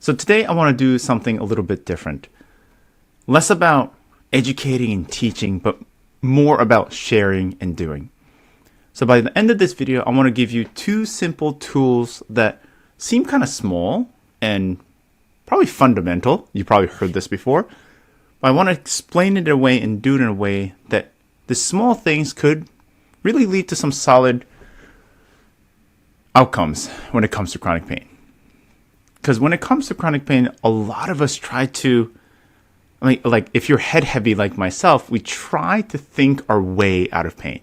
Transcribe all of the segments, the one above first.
So today I want to do something a little bit different. Less about educating and teaching, but more about sharing and doing. So by the end of this video, I want to give you 2 simple tools that seem kind of small and probably fundamental. You probably heard this before. But I want to explain it in a way and do it in a way that the small things could really lead to some solid outcomes when it comes to chronic pain. Because when it comes to chronic pain, a lot of us try to, like if you're head heavy like myself, we try to think our way out of pain.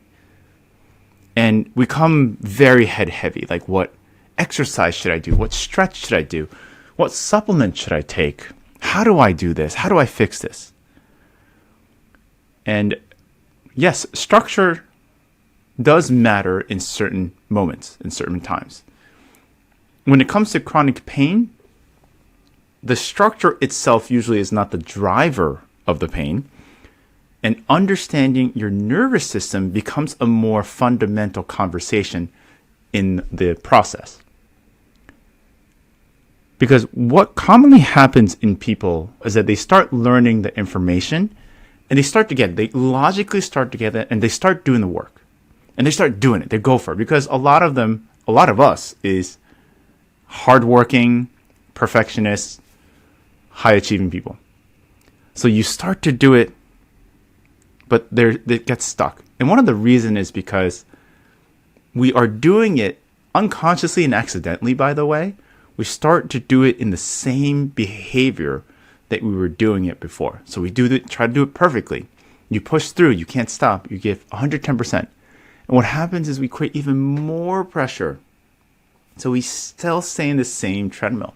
And we come very head heavy, like what exercise should I do? What stretch should I do? What supplement should I take? How do I do this? How do I fix this? And yes, structure does matter in certain moments, in certain times. When it comes to chronic pain, the structure itself usually is not the driver of the pain. And understanding your nervous system becomes a more fundamental conversation in the process. Because what commonly happens in people is that they start learning the information and they logically start together and they start doing the work. And they start doing it. They go for it. Because a lot of us is hardworking, perfectionists, high achieving people. So you start to do it, but it gets stuck. And one of the reasons is because we are doing it unconsciously and accidentally, by the way. We start to do it in the same behavior that we were doing it before. So we try to do it perfectly. You push through, you can't stop, you give 110%. And what happens is we create even more pressure. So we still stay in the same treadmill.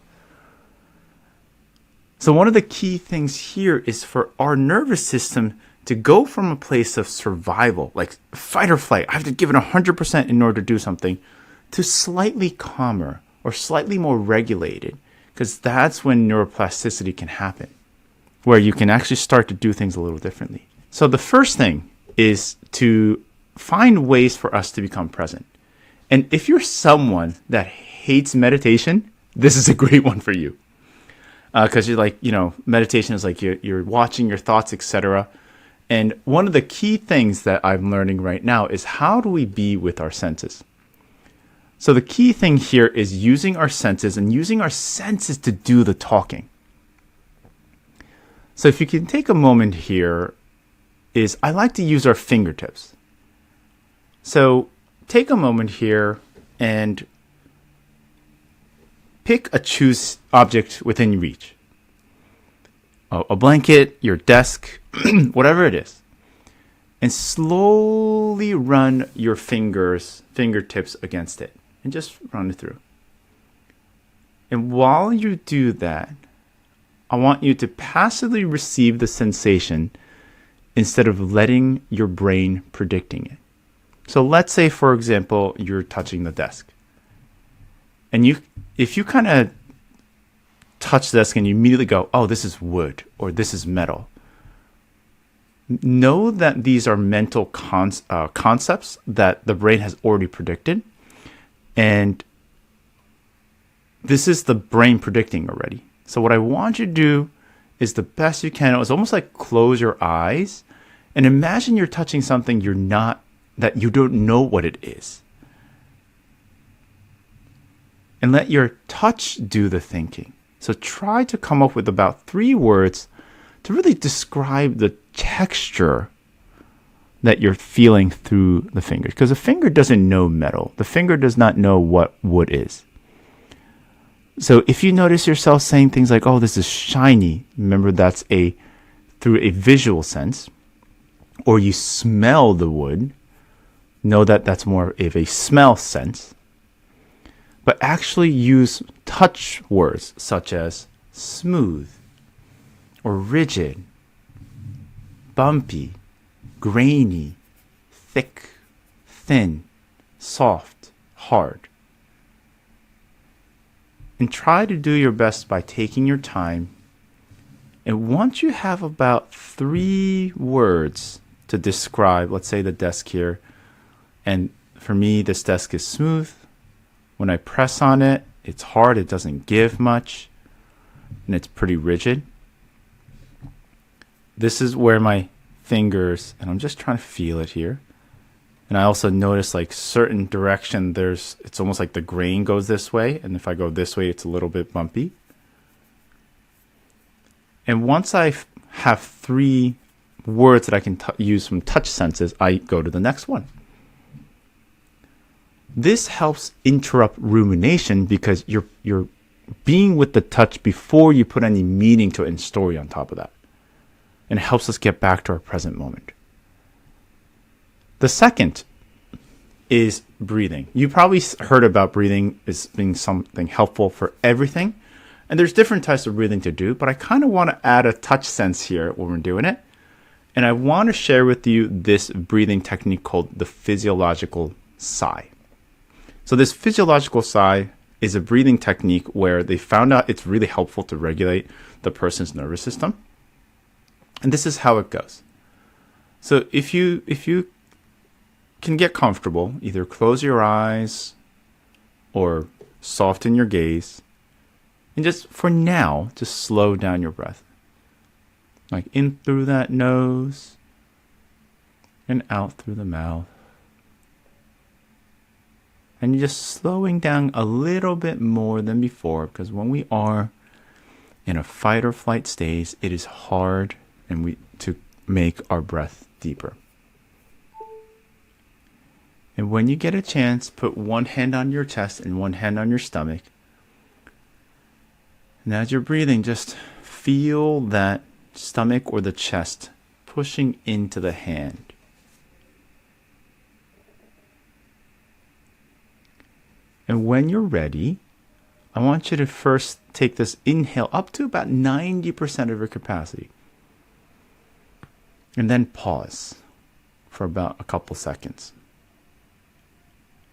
So one of the key things here is for our nervous system to go from a place of survival, like fight or flight, I have to give it 100% in order to do something, to slightly calmer or slightly more regulated, because that's when neuroplasticity can happen, where you can actually start to do things a little differently. So the first thing is to find ways for us to become present. And if you're someone that hates meditation, this is a great one for you. Because you're like, meditation is like you're watching your thoughts, etc. And one of the key things that I'm learning right now is how do we be with our senses? So the key thing here is using our senses and using our senses to do the talking. So if you can take a moment here, I like to use our fingertips. So take a moment here and pick a choose object within reach. A blanket, your desk, whatever it is. And slowly run your fingertips against it. And just run it through. And while you do that, I want you to passively receive the sensation instead of letting your brain predicting it. So let's say, for example, you're touching the desk. And if you kind of touch the desk and you immediately go, oh, this is wood or this is metal, know that these are mental concepts that the brain has already predicted. And this is the brain predicting already. So what I want you to do is the best you can. It's almost like close your eyes and imagine you're touching something that you don't know what it is. And let your touch do the thinking. So try to come up with about 3 words to really describe the texture that you're feeling through the fingers. Because the finger doesn't know metal. The finger does not know what wood is. So if you notice yourself saying things like, oh, this is shiny, remember that's through a visual sense. Or you smell the wood, know that that's more of a smell sense. But actually use touch words such as smooth or rigid, bumpy, grainy, thick, thin, soft, hard. And try to do your best by taking your time. And once you have about 3 words to describe, let's say the desk here, and for me, this desk is smooth. When I press on it, it's hard, it doesn't give much. and it's pretty rigid. This is where my fingers, and I'm just trying to feel it here. And I also notice like certain direction, it's almost like the grain goes this way. And if I go this way, it's a little bit bumpy. And once I have 3 words that I can use from touch senses, I go to the next one. This helps interrupt rumination because you're being with the touch before you put any meaning to it and story on top of that. And it helps us get back to our present moment. The second is breathing. You probably heard about breathing as being something helpful for everything. And there's different types of breathing to do, but I kind of want to add a touch sense here when we're doing it. And I want to share with you this breathing technique called the physiological sigh. So this physiological sigh is a breathing technique where they found out it's really helpful to regulate the person's nervous system. And this is how it goes. So if you can get comfortable, either close your eyes or soften your gaze, and just for now, just slow down your breath. Like in through that nose and out through the mouth. And you're just slowing down a little bit more than before, because when we are in a fight or flight stage, it is hard to make our breath deeper. And when you get a chance, put one hand on your chest and one hand on your stomach. And as you're breathing, just feel that stomach or the chest pushing into the hand. And when you're ready, I want you to first take this inhale up to about 90% of your capacity. And then pause for about a couple seconds.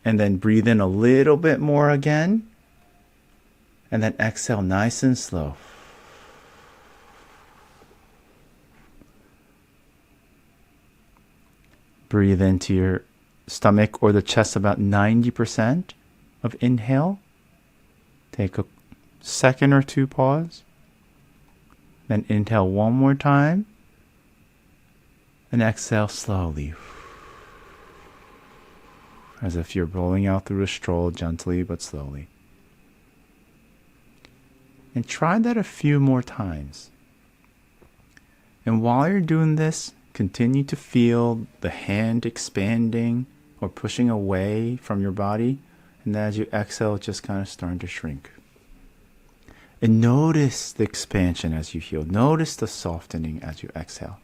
And then breathe in a little bit more again. And then exhale nice and slow. Breathe into your stomach or the chest about 90% of inhale. Take a second or two pause. Then inhale one more time. And exhale slowly. As if you're rolling out through a stroll, gently but slowly. And try that a few more times. And while you're doing this, continue to feel the hand expanding or pushing away from your body. And as you exhale, it's just kind of starting to shrink. And notice the expansion as you heal. Notice the softening as you exhale.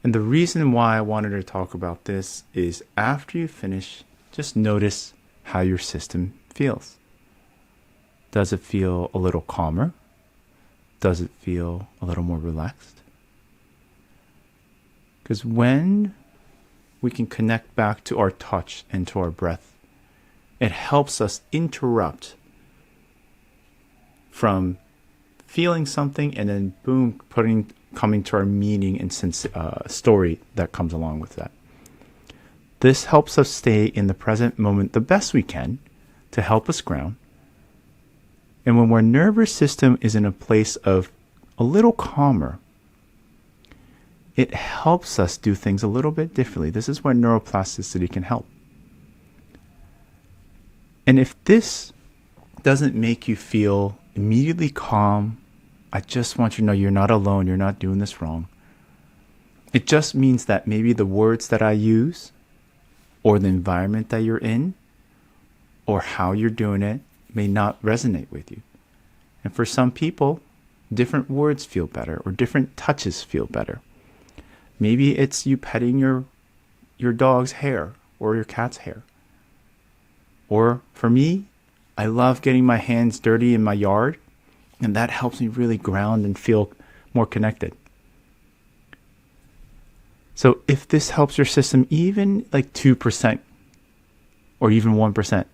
And the reason why I wanted to talk about this is after you finish, just notice how your system feels. Does it feel a little calmer? Does it feel a little more relaxed? Because when we can connect back to our touch and to our breath, it helps us interrupt from feeling something and then boom, coming to our meaning and story that comes along with that. This helps us stay in the present moment the best we can to help us ground. And when our nervous system is in a place of a little calmer, it helps us do things a little bit differently. This is where neuroplasticity can help. And if this doesn't make you feel immediately calm, I just want you to know you're not alone. You're not doing this wrong. It just means that maybe the words that I use or the environment that you're in or how you're doing it may not resonate with you. And for some people, different words feel better or different touches feel better. Maybe it's you petting your dog's hair or your cat's hair. Or for me, I love getting my hands dirty in my yard, and that helps me really ground and feel more connected. So if this helps your system even like 2% or even 1%,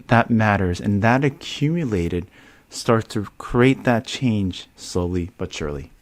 that matters. And that accumulated starts to create that change slowly but surely.